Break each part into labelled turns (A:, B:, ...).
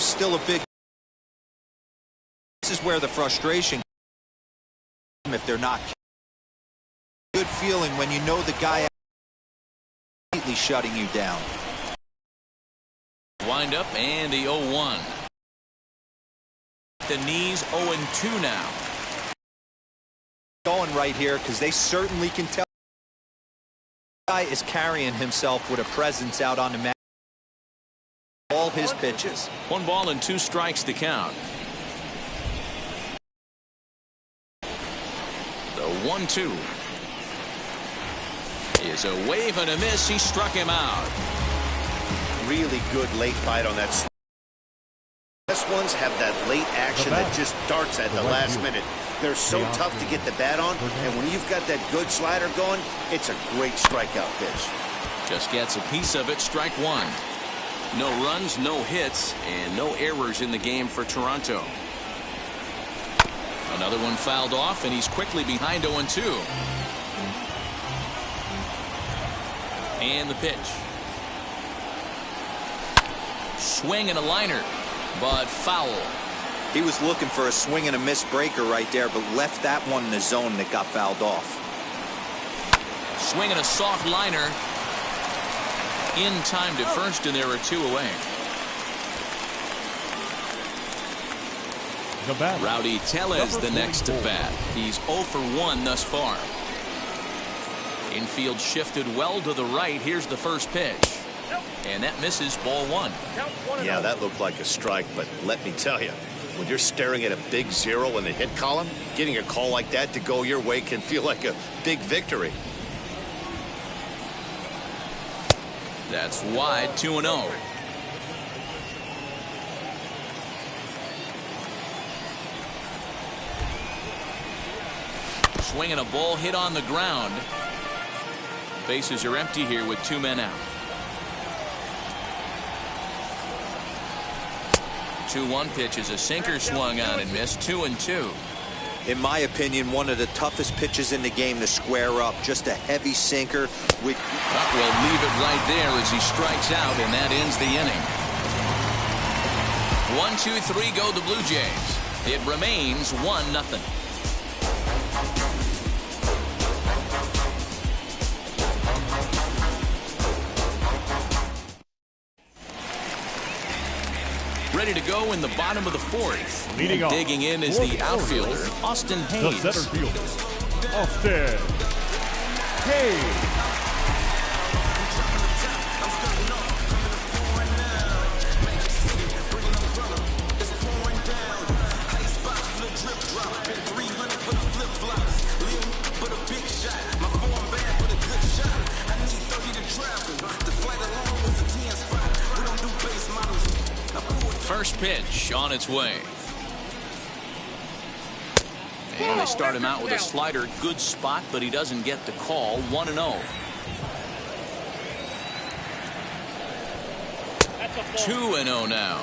A: still a big. This is where the frustration, if they're not. Good feeling when you know the guy completely shutting you down.
B: Wind up and the 0-1. The knees 0-2 now.
A: Going right here because they certainly can tell the guy is carrying himself with a presence out on the mat. All his pitches.
B: 1 ball and 2 strikes to count. The 1-2 is a wave and a miss. He struck him out.
C: Really good late bite on that. S1s have that late action that just darts at the last minute. They're so tough to get the bat on, and when you've got that good slider going, it's a great strikeout pitch.
B: Just gets a piece of it. Strike 1. No runs, no hits, and no errors in the game for Toronto. Another one fouled off, and he's quickly behind 0-2. And the pitch. Swing and a liner, but foul.
A: He was looking for a swing and a miss breaker right there, but left that one in the zone that got fouled off.
B: Swing and a soft liner. In time to first, and there are 2 away. Rowdy Tellez the next to bat. He's 0 for 1 thus far. Infield shifted well to the right. Here's the first pitch. And that misses. Ball 1.
C: Yeah, that looked like a strike, but let me tell you, when you're staring at a big 0 in the hit column, getting a call like that to go your way can feel like a big victory.
B: That's wide. 2-0. Swinging a ball hit on the ground. Bases are empty here with 2 men out. 2-1 pitch is a sinker swung on and missed. 2-2.
A: In my opinion, one of the toughest pitches in the game to square up. Just a heavy sinker.
B: Will leave it right there as he strikes out, and that ends the inning. 1-2-3 go the Blue Jays. It remains 1-0. Ready to go in the bottom of the 4th. Digging in is the outfielder, Austin Hayes.
D: The center fielder, Austin Hayes.
B: First pitch on its way. And they start him out with a slider. Good spot, but he doesn't get the call. 1-0. 2-0 now.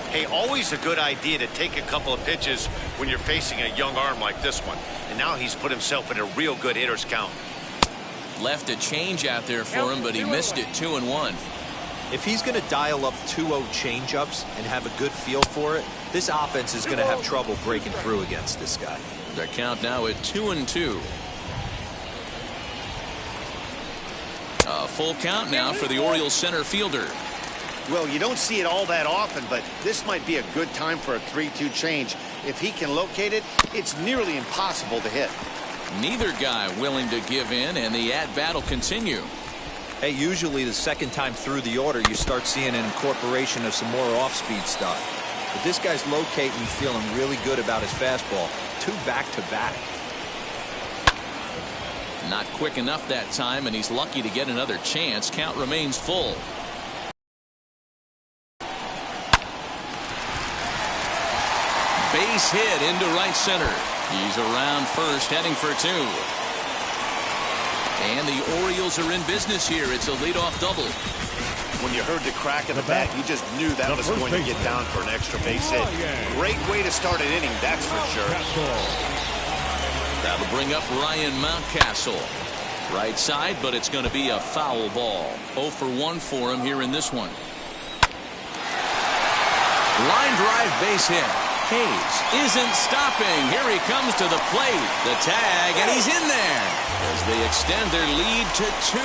C: Hey, always a good idea to take a couple of pitches when you're facing a young arm like this one. And now he's put himself in a real good hitter's count.
B: Left a change out there for him, but he missed it. 2-1.
A: If he's going to dial up 2-0 changeups and have a good feel for it, this offense is going to have trouble breaking through against this guy.
B: The count now at 2-2. A full count now for the Orioles center fielder.
C: Well, you don't see it all that often, but this might be a good time for a 3-2 change. If he can locate it, it's nearly impossible to hit.
B: Neither guy willing to give in, and the at-bat will continue.
A: Hey, usually the second time through the order, you start seeing an incorporation of some more off-speed stuff. But this guy's locating, feeling really good about his fastball. 2 back-to-back.
B: Not quick enough that time, and he's lucky to get another chance. Count remains full. Base hit into right center. He's around first, heading for 2. And the Orioles are in business here. It's a leadoff double.
C: When you heard the crack of the bat, you just knew that was going to get down for an extra base hit. Great way to start an inning, that's for sure.
B: That'll bring up Ryan Mountcastle. Right side, but it's going to be a foul ball. 0 for 1 for him here in this one. Line drive base hit. Hayes isn't stopping. Here he comes to the plate. The tag, and he's in there as they extend their lead to 2.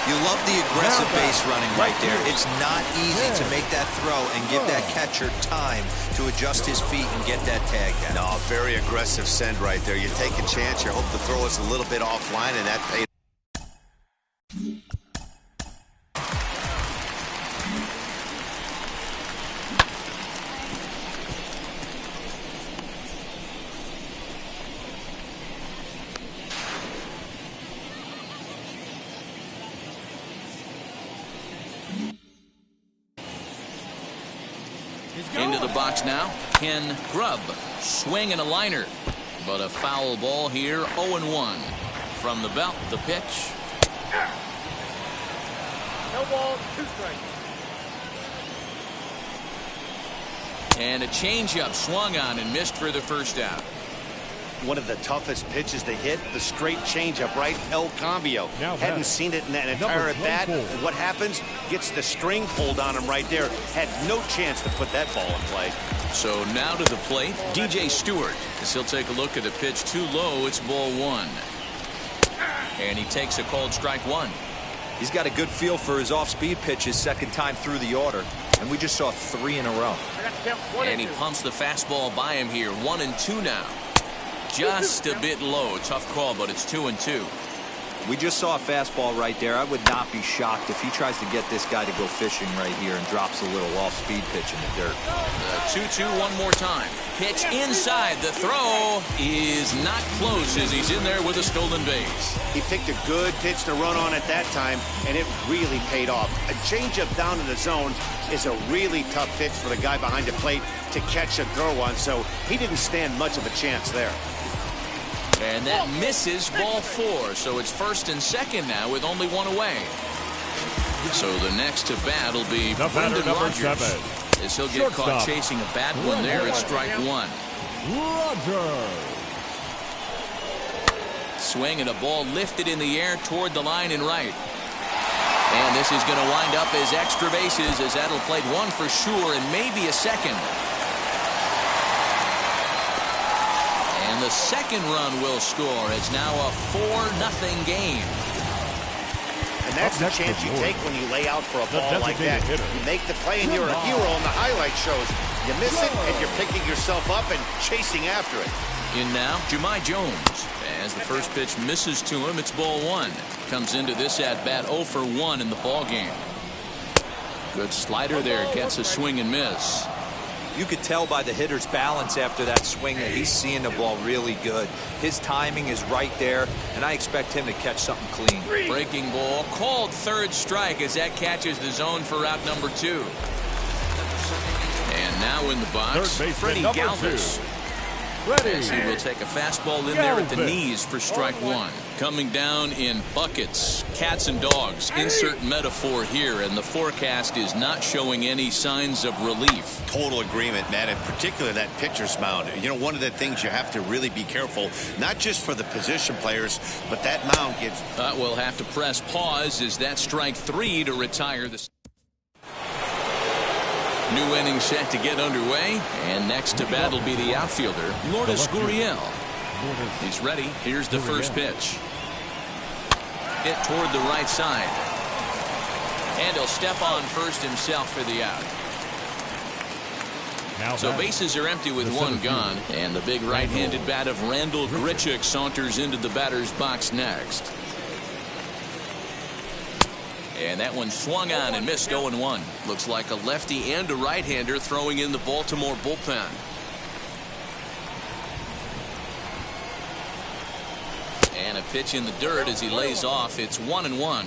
A: You love the aggressive base running right there. It's not easy to make that throw and give that catcher time to adjust his feet and get that tag down.
C: No, very aggressive send right there. You take a chance. You hope the throw is a little bit offline, and that paid.
B: Into the box now, Ken Grubb. Swing and a liner. But a foul ball here, 0-1. From the belt, the pitch.
E: No ball, 2 strikes.
B: And a changeup swung on and missed for the first out.
C: One of the toughest pitches to hit, the straight changeup, right? El Cambio. Hadn't seen it in that entire at bat. And what happens? Gets the string pulled on him right there. Had no chance to put that ball in play.
B: So now to the plate, DJ Stewart. As he'll take a look at a pitch too low, it's ball 1. And he takes a called strike 1.
A: He's got a good feel for his off-speed pitches second time through the order. And we just saw 3 in a row.
B: And he pumps the fastball by him here. 1-2 now. Just a bit low. Tough call, but it's 2-2.
A: We just saw a fastball right there. I would not be shocked if he tries to get this guy to go fishing right here and drops a little off-speed pitch in the dirt.
B: The 2-2 one more time. Pitch inside. The throw is not close as he's in there with a stolen base.
C: He picked a good pitch to run on at that time, and it really paid off. A changeup down in the zone is a really tough pitch for the guy behind the plate to catch and throw on, so he didn't stand much of a chance there.
B: And that misses ball 4, so it's first and second now with only 1 away. So the next to bat will be Brendan Rodgers. As he'll get caught chasing a bad one there at strike 1.
D: Rodgers.
B: Swing and a ball lifted in the air toward the line and right. And this is going to wind up as extra bases as that'll play 1 for sure and maybe a second. And the second run will score. It's now a 4-0 game.
C: And that's the chance you take when you lay out for a ball like that. You make the play and you're a hero on the highlight shows. You miss it and you're picking yourself up and chasing after it.
B: In now, Jahmai Jones. As the first pitch misses to him, it's ball 1. Comes into this at-bat 0 for 1 in the ball game. Good slider there. Gets a swing and miss.
A: You could tell by the hitter's balance after that swing that he's seeing the ball really good. His timing is right there, and I expect him to catch something clean.
B: Breaking ball called third strike as that catches the zone for out number 2. And now in the box, Freddie Galvis. As he will take a fastball in there at the knees for strike 1. Coming down in buckets, cats and dogs. Insert metaphor here, and the forecast is not showing any signs of relief.
C: Total agreement, Matt, in particular that pitcher's mound. You know, one of the things you have to really be careful, not just for the position players, but that mound gets...
B: We'll have to press pause as that strike 3 to retire the... New inning set to get underway, and next to bat will be the outfielder, Lourdes Gurriel. He's ready. Here's the first pitch. Hit toward the right side. And he'll step on first himself for the out. So bases are empty with 1 gone, and the big right-handed bat of Randal Grichuk saunters into the batter's box next. And that one swung on and missed 0-1. Looks like a lefty and a right-hander throwing in the Baltimore bullpen. And a pitch in the dirt as he lays off. It's 1-1.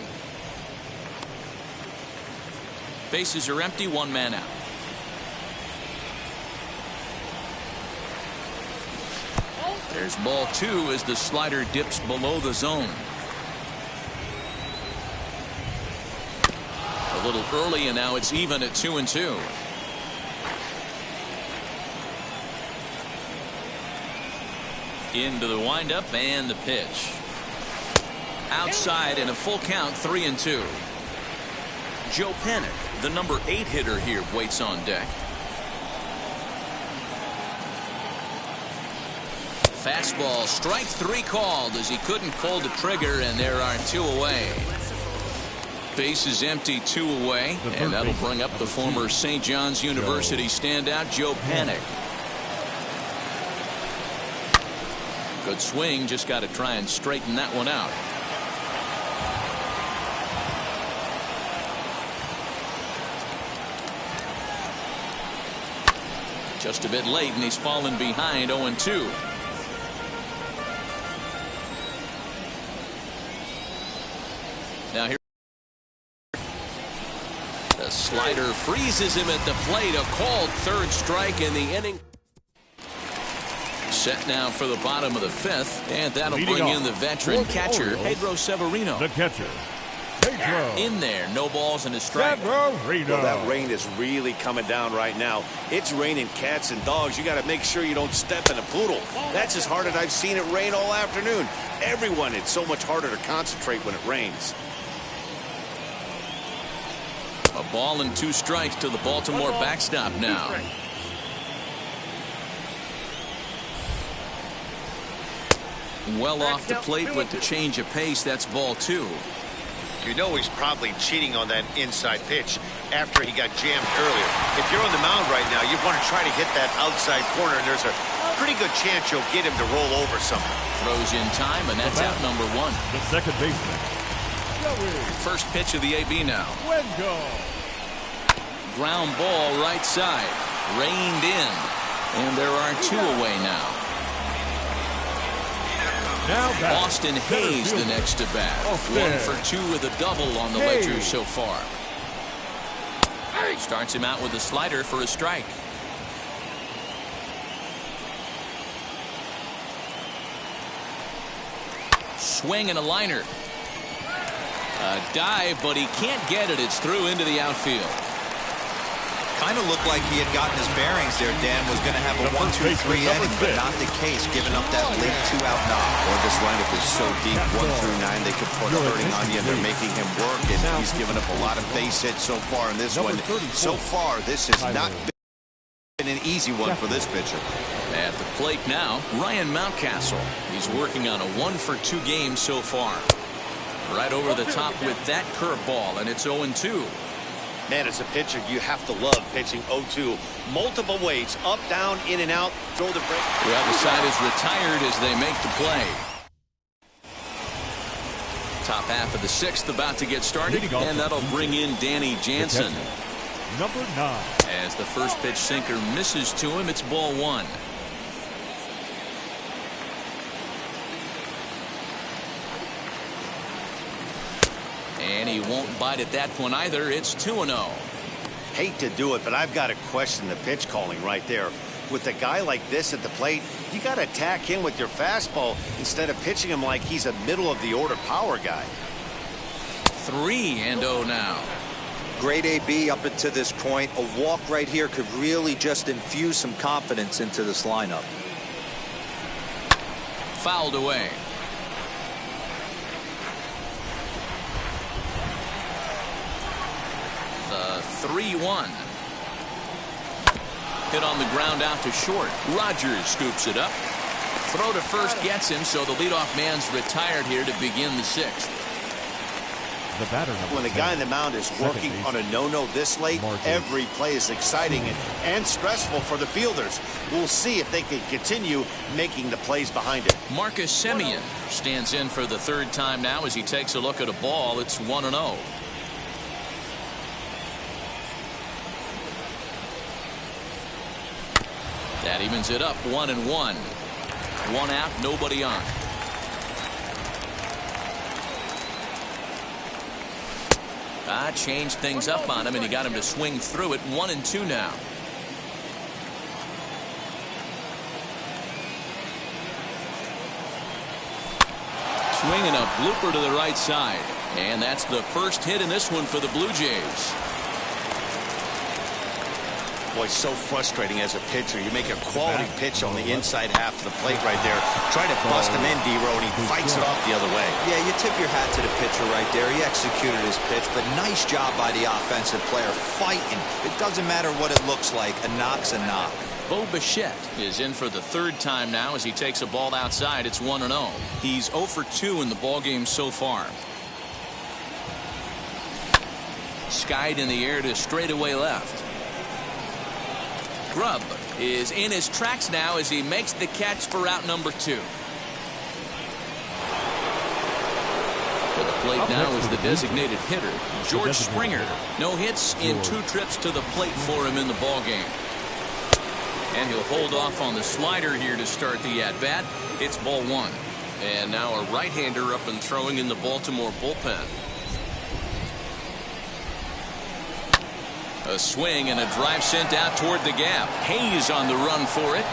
B: Bases are empty, 1 man out. There's ball 2 as the slider dips below the zone. A little early, and now it's even at 2-2. Into the windup and the pitch. Outside and a full count, 3-2. Joe Panik, the number 8 hitter here, waits on deck. Fastball, strike 3 called as he couldn't pull the trigger, and there are 2 away. Base is empty, 2 away, and that'll bring up the former St. John's University standout, Joe Panik. Good swing, just got to try and straighten that one out. Just a bit late, and he's fallen behind 0-2. Now here, the slider freezes him at the plate. A called 3rd strike in the inning. Set now for the bottom of the 5th, and that'll bring in the veteran catcher, Pedro Severino.
D: The catcher, Pedro.
B: In there, no balls and a strike.
D: Severino.
C: Well, that rain is really coming down right now. It's raining cats and dogs. You got to make sure you don't step in a poodle. That's as hard as I've seen it rain all afternoon. Everyone, it's so much harder to concentrate when it rains.
B: A ball and 2 strikes to the Baltimore backstop now. Well off the plate with the change of pace. That's ball 2.
C: You know he's probably cheating on that inside pitch after he got jammed earlier. If you're on the mound right now, you want to try to hit that outside corner, and there's a pretty good chance you'll get him to roll over something.
B: Throws in time, and that's out number 1.
D: The second baseman,
B: First pitch of the AB now.
D: Wengo.
B: Ground ball right side. Reined in. And there are 2 away now. Austin Hayes the next to bat. 1 for 2 with a double on the ledger so far. Starts him out with a slider for a strike. Swing and a liner. A dive, but he can't get it. It's through into the outfield.
A: Kind of looked like he had gotten his bearings there. Dan was going to have a 1-2-3 inning, but not the case, giving up that late 2-out knock.
C: Or this lineup is so deep, 1 through 9, they could put hurting on you, and they're making him work, and he's given up a lot of base hits so far in this one. So far, this has not been an easy one for this pitcher.
B: At the plate now, Ryan Mountcastle. He's working on a 1 for 2 game so far. Right over the top with that curveball, and it's 0-2.
C: Man, as a pitcher, you have to love pitching 0-2. Multiple ways, up, down, in and out, throw the break.
B: Well, the side is retired as they make the play. Top half of the 6th about to get started, and that'll bring in Danny Jansen.
D: Number 9.
B: As the first pitch sinker misses to him, it's ball 1. And he won't bite at that one either. It's 2-0.
C: Hate to do it, but I've got to question the pitch calling right there. With a guy like this at the plate, you got to attack him with your fastball instead of pitching him like he's a middle-of-the-order power guy.
B: 3-0 now.
A: Great AB up until this point. A walk right here could really just infuse some confidence into this lineup.
B: Fouled away. The 3-1. Hit on the ground out to short. Rogers scoops it up. Throw to first gets him, so the leadoff man's retired here to begin the 6th.
D: The batter
C: when the guy on the mound is working on a no-no this late, every play is exciting and stressful for the fielders. We'll see if they can continue making the plays behind it.
B: Marcus Semien stands in for the 3rd time now as he takes a look at a ball. It's 1-0. That evens it up 1-1. 1 out, nobody on. Changed things up on him, and he got him to swing through it. 1-2 now. Swinging a blooper to the right side, and that's the first hit in this one for the Blue Jays.
C: Boy, so frustrating as a pitcher. You make a quality pitch on the inside half of the plate right there. Try to bust him in, D-Row, and he fights it off the other way.
A: Yeah, you tip your hat to the pitcher right there. He executed his pitch, but nice job by the offensive player fighting. It doesn't matter what it looks like. A knock's a knock.
B: Bo Bichette is in for the third time now as he takes a ball outside. It's 1-0. He's 0 for 2 in the ball game so far. Skied in the air to straightaway left. Grubb is in his tracks now as he makes the catch for out number 2. To the plate now is the designated hitter, George Springer. No hits in 2 trips to the plate for him in the ball game. And he'll hold off on the slider here to start the at-bat. It's ball 1. And now a right-hander up and throwing in the Baltimore bullpen. A swing and a drive sent out toward the gap. Hayes on the run for it.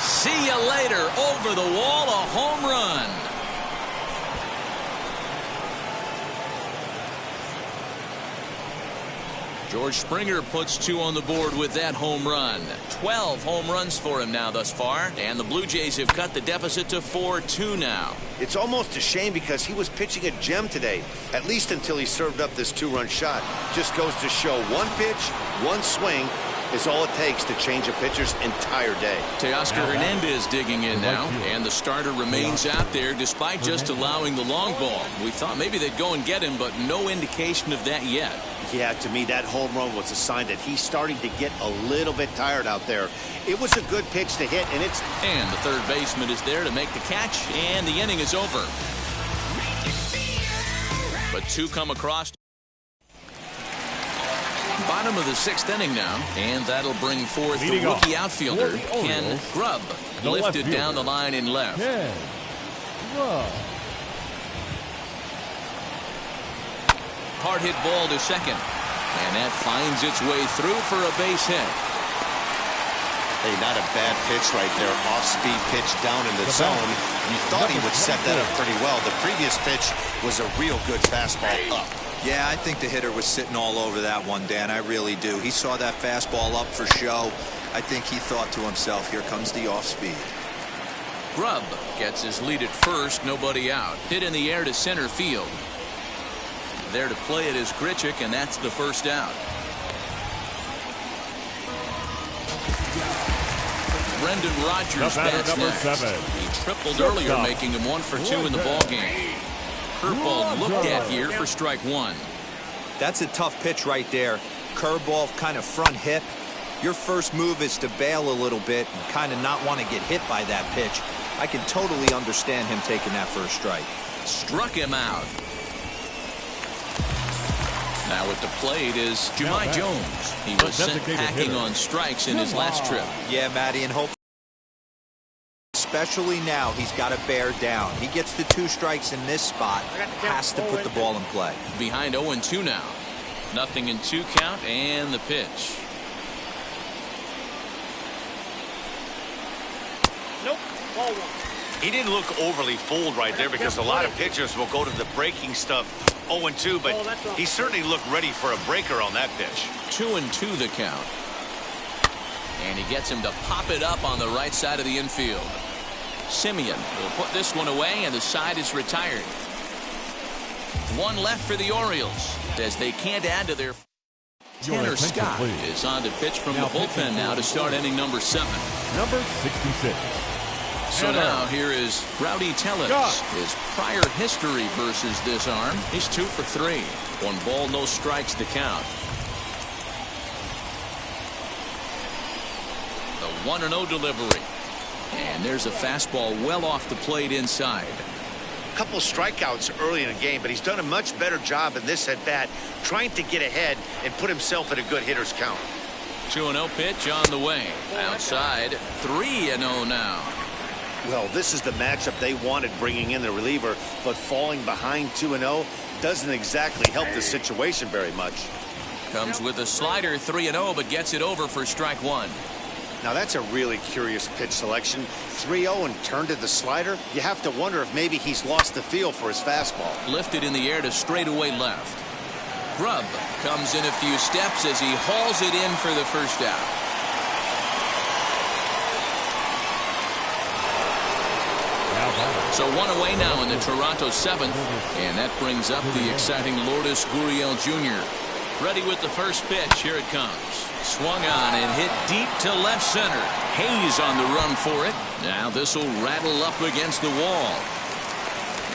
B: See you later. Over the wall, a home run. George Springer puts 2 on the board with that home run. 12 home runs for him now thus far, and the Blue Jays have cut the deficit to 4-2 now.
C: It's almost a shame because he was pitching a gem today, at least until he served up this 2-run shot. Just goes to show 1 pitch, 1 swing is all it takes to change a pitcher's entire day.
B: Teoscar Hernandez digging in now, and the starter remains out there despite just allowing the long ball. We thought maybe they'd go and get him, but no indication of that yet.
C: Yeah, to me, that home run was a sign that he's starting to get a little bit tired out there. It was a good pitch to hit, and it's...
B: And the third baseman is there to make the catch, and the inning is over. But 2 come across. Bottom of the 6th inning now, and that'll bring forth the rookie outfielder, Ken Grubb, lifted down the line in left. Hard hit ball to second, and that finds its way through for a base hit.
C: Hey, not a bad pitch right there. Off-speed pitch down in the zone. You thought he would set that up pretty well. The previous pitch was a real good fastball up.
A: Yeah, I think the hitter was sitting all over that one, Dan. I really do. He saw that fastball up for show. I think he thought to himself, here comes the off-speed.
B: Grubb gets his lead at first, nobody out. Hit in the air to center field. There to play it is Grichuk, and that's the first out. Brendan Rodgers bats next. He tripled earlier, making him 1 for 2 in the ballgame. Curveball looked at here for strike 1.
A: That's a tough pitch right there. Curveball, kind of front hip. Your first move is to bail a little bit and kind of not want to get hit by that pitch. I can totally understand him taking that first strike.
B: Struck him out. Now at the plate is Jahmai Jones. He was sent packing on strikes in his last trip.
A: Yeah, Matty, and hope. Especially now, he's got to bear down. He gets the 2 strikes in this spot. Has to put the ball in play.
B: Behind 0-2 now. Nothing in 2 count, and the pitch.
E: Nope. Ball 1.
C: He didn't look overly fooled right there because a lot of pitchers will go to the breaking stuff 0-2, but he certainly looked ready for a breaker on that pitch.
B: 2-2 the count. And he gets him to pop it up on the right side of the infield. Simeon will put this one away, and the side is retired. 1 left for the Orioles as they can't add to their... Tanner Scott is on to pitch from the bullpen now to start inning number 7.
D: Number 66.
B: So now here is Rowdy Tellez. His prior history versus this arm. He's 2 for 3. 1 ball, no strikes to count. The 1-0 delivery. And there's a fastball well off the plate inside.
C: A couple strikeouts early in the game, but he's done a much better job in this at-bat trying to get ahead and put himself in a good hitter's count.
B: 2-0 pitch on the way. Outside, 3-0 now.
C: Well, this is the matchup they wanted, bringing in the reliever, but falling behind 2-0 doesn't exactly help the situation very much.
B: Comes with a slider, 3-0, but gets it over for strike 1.
C: Now that's a really curious pitch selection. 3-0 and turned to the slider. You have to wonder if maybe he's lost the feel for his fastball.
B: Lifted in the air to straightaway left. Grubb comes in a few steps as he hauls it in for the first out. So 1 away now in the Toronto 7th, and that brings up the exciting Lourdes Gurriel Jr. Ready with the first pitch. Here it comes. swung on and hit deep to left center. Hayes on the run for it. Now this will rattle up against the wall.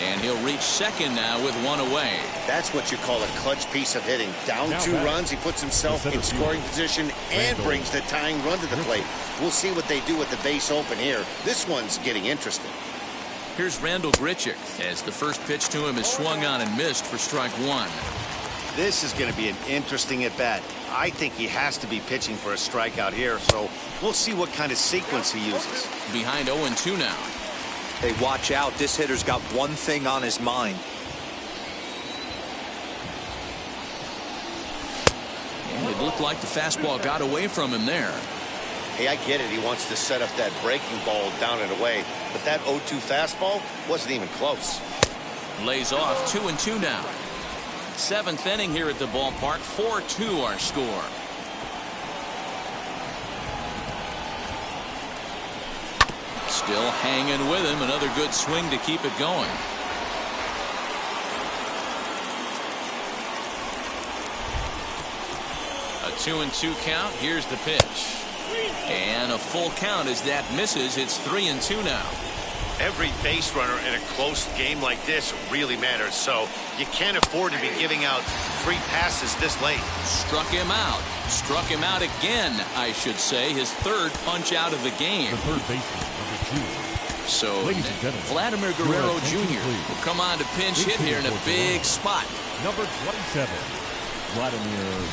B: And he'll reach second now with one away.
C: That's what you call a clutch piece of hitting. Down 2 runs, he puts himself in scoring position and brings the tying run to the plate. We'll see what they do with the base open here. This one's getting interesting.
B: Here's Randall Grichuk as the first pitch to him is swung on and missed for strike 1.
C: This is going to be an interesting at-bat. I think he has to be pitching for a strikeout here, so we'll see what kind of sequence he uses.
B: Behind 0-2 now.
A: Hey, watch out. This hitter's got one thing on his mind.
B: And it looked like the fastball got away from him there.
C: Hey, I get it. He wants to set up that breaking ball down and away, but that 0-2 fastball wasn't even close.
B: Lays off 2-2 now. 7th inning here at the ballpark. 4-2 our score. Still hanging with him. Another good swing to keep it going. A 2-2 count. Here's the pitch. And a full count as that misses. It's 3-2 now.
C: Every base runner in a close game like this really matters, so you can't afford to be giving out free passes this late.
B: Struck him out. Struck him out again, I should say. His 3rd punch out of the game.
D: The third baseman, number 2.
B: So Vladimir Guerrero Jr. will come on to pinch hit here in a big spot.
D: Number 27. Vladimir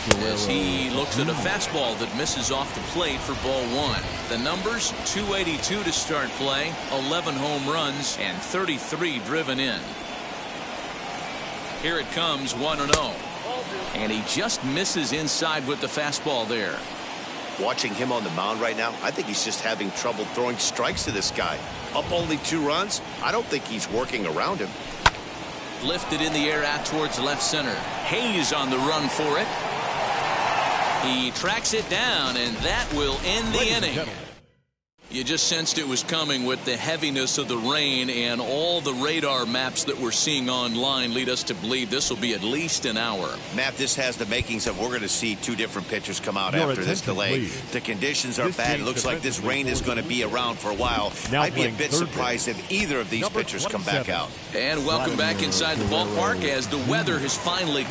D: Guerrero
B: as he looks at a fastball that misses off the plate for ball 1. The numbers: 282 to start play, 11 home runs, and 33 driven in. Here it comes, 1-0. And he just misses inside with the fastball there.
C: Watching him on the mound right now, I think he's just having trouble throwing strikes to this guy. Up only 2 runs, I don't think he's working around him.
B: Lifted in the air out towards left center. Hayes on the run for it. He tracks it down, and that will end the inning. You just sensed it was coming with the heaviness of the rain, and all the radar maps that we're seeing online lead us to believe this will be at least an hour.
C: Matt, this has the makings of we're going to see 2 different pitchers come out after this delay. The conditions are bad. It looks like this rain is going to be around for a while. I'd be a bit surprised if either of these pitchers come back out.
B: And welcome back inside the ballpark as the weather has finally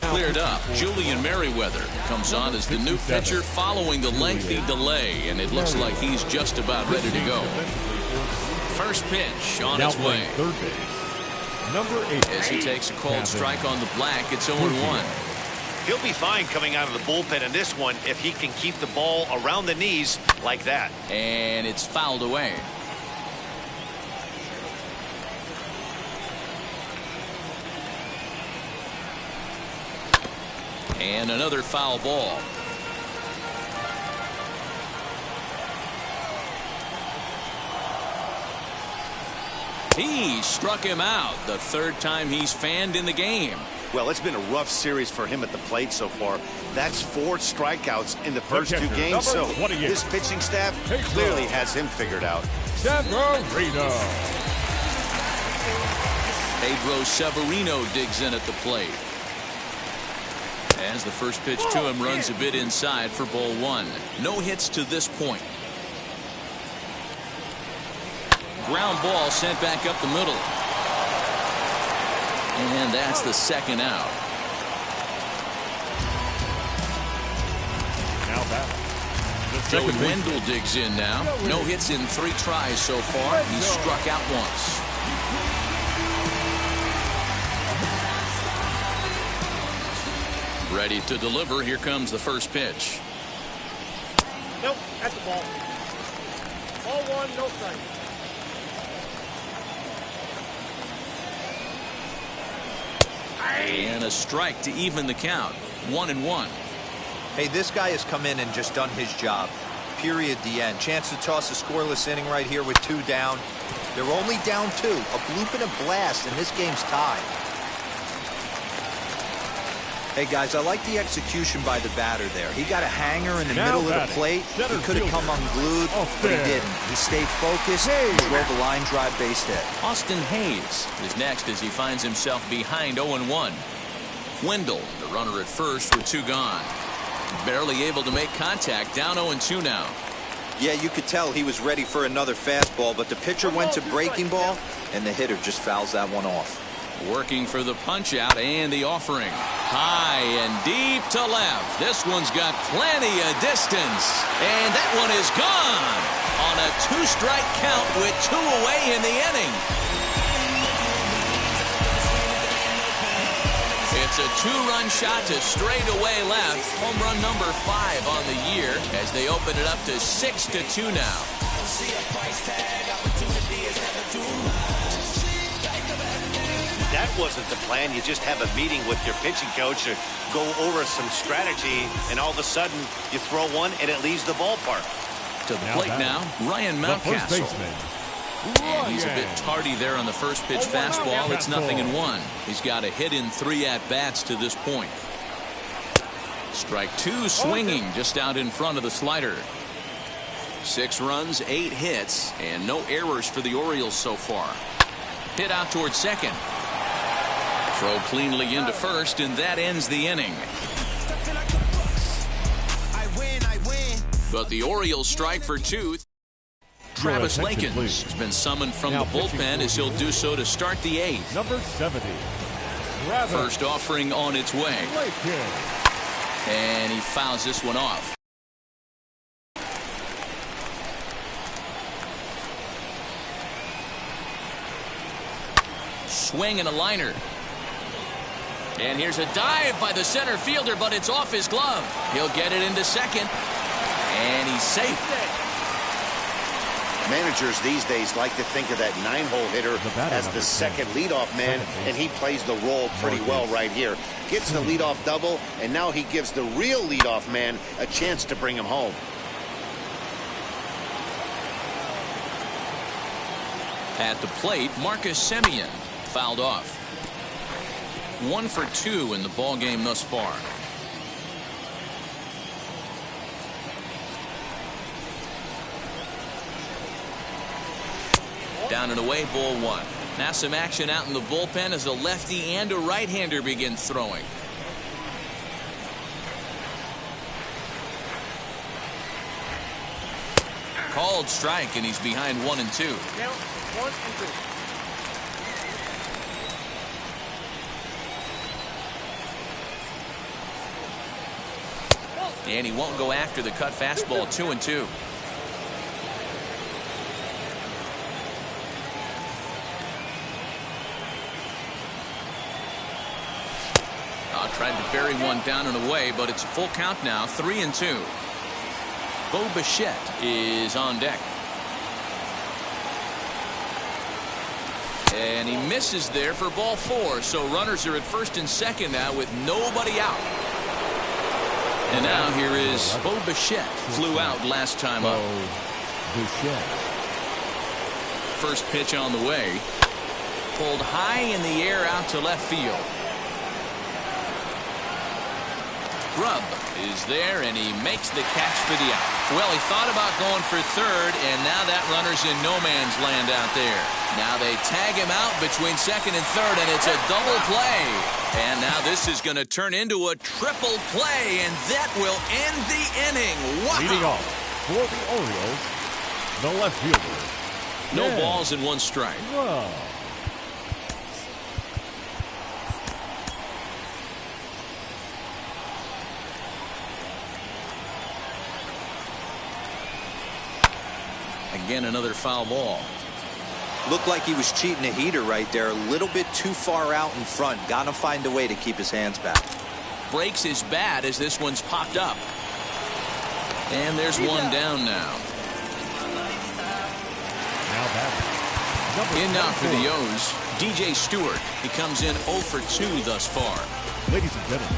B: cleared up. Julian Merriweather comes on as the new pitcher following the lengthy delay, and it looks like he's just about ready to go. First pitch on its way.
D: Third base, number 8.
B: As he takes a cold strike on the black, it's 0-1.
C: He'll be fine coming out of the bullpen in this one if he can keep the ball around the knees like that.
B: And it's fouled away. And another foul ball. He struck him out, the 3rd time he's fanned in the game.
C: Well, it's been a rough series for him at the plate so far. That's 4 strikeouts in the first 2 games, so his pitching staff clearly has him figured out.
D: Severino.
B: Pedro Severino digs in at the plate. As the first pitch to him runs a bit inside for ball 1. No hits to this point. Ground ball sent back up the middle. And that's the 2nd out.
D: Now back.
B: Joey Wendell digs in now. No hits in 3 tries so far. He struck out once. Ready to deliver. Here comes the first pitch.
E: Nope, that's the ball. Ball 1, no strike.
B: And a strike to even the count. 1-1.
A: Hey, this guy has come in and just done his job. Period. The end. Chance to toss a scoreless inning right here with 2 down. They're only down 2. A bloop and a blast, and this game's tied. Hey, guys, I like the execution by the batter there. He got a hanger in the middle of the plate. He could have come unglued, but he didn't. He stayed focused and drove a line drive base hit.
B: Austin Hayes is next as he finds himself behind 0-1. Wendell, the runner at first with 2 gone. Barely able to make contact, down 0-2 now.
A: Yeah, you could tell he was ready for another fastball, but the pitcher went to breaking ball, and the hitter just fouls that one off.
B: Working for the punch out and the offering. High and deep to left. This one's got plenty of distance. And that one is gone on a 2-strike count with 2 away in the inning. It's a 2-run shot to straightaway left. Home run number 5 on the year as they open it up to 6-2 now.
C: That wasn't the plan. You just have a meeting with your pitching coach to go over some strategy, and all of a sudden you throw one and it leaves the ballpark.
B: To the plate now, Ryan Mountcastle. And he's a bit tardy there on the first pitch fastball. It's 0-1. He's got a hit in 3 at-bats to this point. Strike 2 swinging just out in front of the slider. 6 runs, 8 hits, and no errors for the Orioles so far. Hit out towards second. Throw cleanly into first, and that ends the inning. But the Orioles strike for 2. Travis Lakins has been summoned from the bullpen as he'll do so to start the 8th.
D: Number 70.
B: First offering on its way. And he fouls this one off. Swing and a liner. And here's a dive by the center fielder, but it's off his glove. He'll get it into second. And he's safe.
C: Managers these days like to think of that 9-hole hitter as the second leadoff man, and he plays the role pretty well right here. Gets the leadoff double, and now he gives the real leadoff man a chance to bring him home.
B: At the plate, Marcus Semien fouled off. 1 for 2 in the ball game thus far. Down and away, ball 1. Now some action out in the bullpen as a lefty and a right-hander begin throwing. Called strike, and he's behind 1-2.
E: Now, 1 and 2.
B: And he won't go after the cut fastball. 2-2. Tried to bury one down and away, but it's a full count now. 3-2. Bo Bichette is on deck. And he misses there for ball 4. So runners are at first and second now with nobody out. And now here is Bo Bichette. Flew out last time up. First pitch on the way. Pulled high in the air out to left field. Grubb is there, and he makes the catch for the out. Well, he thought about going for third, and now that runner's in no man's land out there. Now they tag him out between second and third, and it's a double play. And now this is going to turn into a triple play, and that will end the inning. Wow.
D: Leading off for the Orioles, the left fielder.
B: No balls and 1 strike.
D: Wow.
B: Again, another foul ball.
A: Looked like he was cheating a heater right there. A little bit too far out in front. Got to find a way to keep his hands back.
B: Breaks his bat as this one's popped up. And there's one down now. In now for the O's, DJ Stewart. He comes in 0 for 2 thus far.
D: Ladies and gentlemen,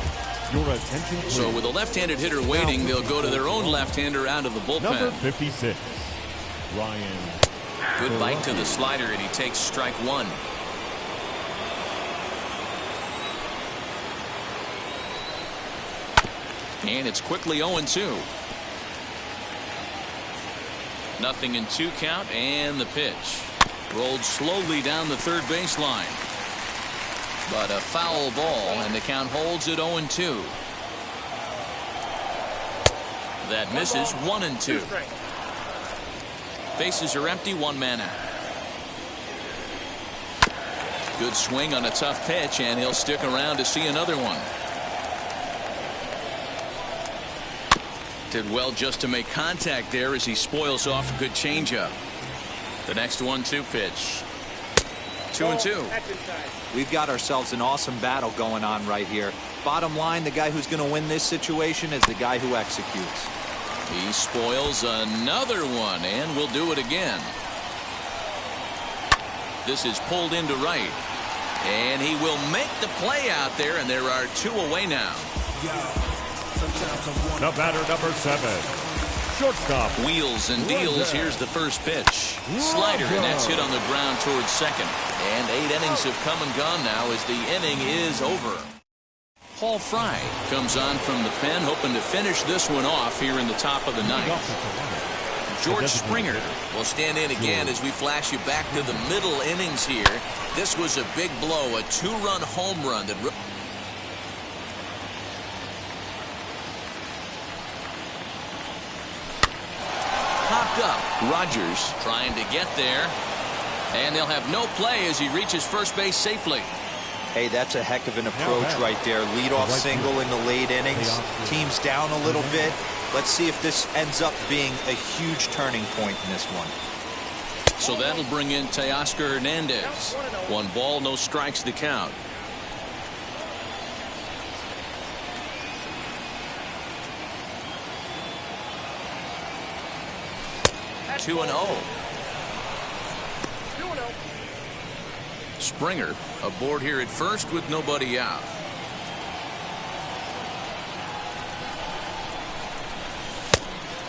D: your attention please.
B: So with a left-handed hitter waiting, they'll go to their own left-hander out of the bullpen.
D: Number 56, Ryan.
B: Good bite to the slider, and he takes strike 1. And it's quickly 0-2. Nothing in 2 count, and the pitch rolled slowly down the third baseline. But a foul ball, and the count holds at 0-2. That misses. 1-2. Bases are empty. 1 man out. Good swing on a tough pitch, and he'll stick around to see another one. Did well just to make contact there as he spoils off a good changeup. The next 1-2 pitch. 2-2.
A: We've got ourselves an awesome battle going on right here. Bottom line, the guy who's going to win this situation is the guy who executes.
B: He spoils another one, and will do it again. This is pulled into right, and he will make the play out there, and there are 2 away now.
D: The batter, number 7, shortstop.
B: Wheels and deals. Here's the first pitch. Slider, and that's hit on the ground towards second. And 8 innings have come and gone now as the inning is over. Paul Fry comes on from the pen, hoping to finish this one off here in the top of the 9th. George Springer will stand in again as we flash you back to the middle innings here. This was a big blow, a 2-run home run that popped up. Rogers trying to get there, and they'll have no play as he reaches first base safely.
A: Hey, that's a heck of an approach right there. Leadoff single in the late innings. Team's down a little bit. Let's see if this ends up being a huge turning point in this one.
B: So that'll bring in Teoscar Hernandez. 1 ball, no strikes the count. That's 2-0. Springer aboard here at first with nobody out.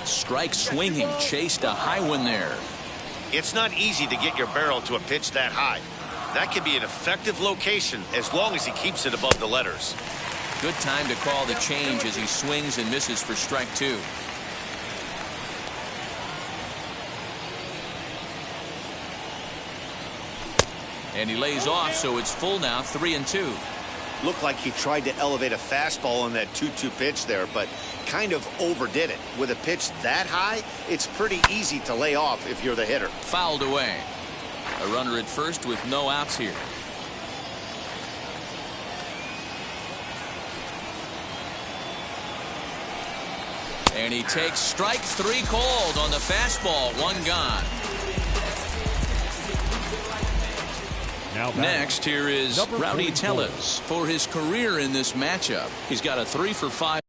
B: Strike swinging, chased a high one there.
C: It's not easy to get your barrel to a pitch that high. That can be an effective location as long as he keeps it above the letters.
B: Good time to call the change as he swings and misses for strike 2. And he lays off, so it's full now, 3-2.
C: Looked like he tried to elevate a fastball on that 2-2 pitch there, but kind of overdid it. With a pitch that high, it's pretty easy to lay off if you're the hitter.
B: Fouled away. A runner at first with no outs here. And he takes strike 3 called on the fastball. 1 gone. Next, here is Rowdy Tellez for his career in this matchup. He's got a 3-for-5.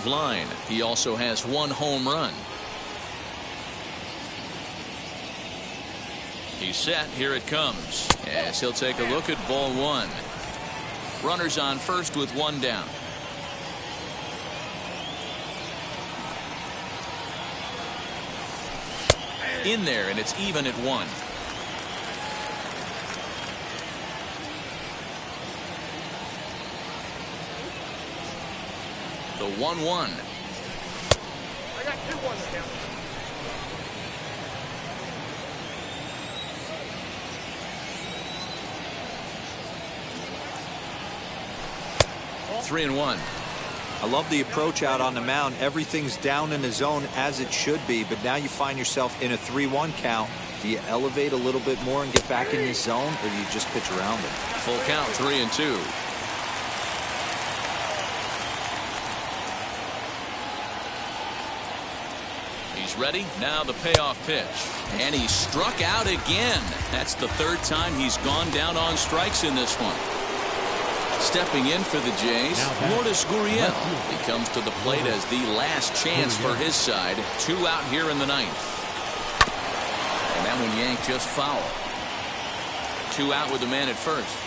B: line. He also has 1 home run. He's set. Here it comes. As he'll take a look at ball 1. Runners on first with 1 down. In there, and it's even at 1. The 1-1.
E: I got 2 ones down.
B: Oh. 3-1.
A: I love the approach out on the mound. Everything's down in the zone as it should be, but now you find yourself in a 3-1 count. Do you elevate a little bit more and get back in this zone, or do you just pitch around it?
B: Full count, 3-2. He's ready. Now the payoff pitch. And he struck out again. That's the 3rd time he's gone down on strikes in this one. Stepping in for the Jays, Lourdes Gurriel. He comes to the plate as the last chance for his side. 2 out here in the 9th. And that one yanked just foul. 2 out with the man at first.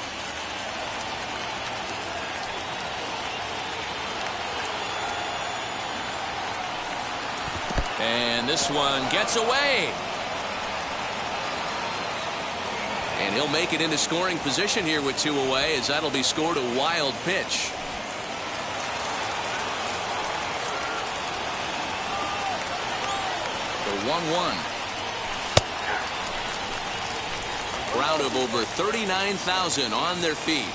B: And this one gets away. And he'll make it into scoring position here with 2 away, as that'll be scored a wild pitch. The 1-1. Crowd of over 39,000 on their feet.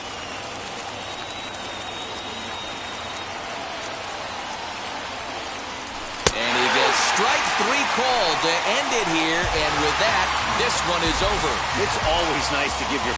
B: And he gets strike 3 called to end it here, and with that, this one is over.
C: It's always nice to give your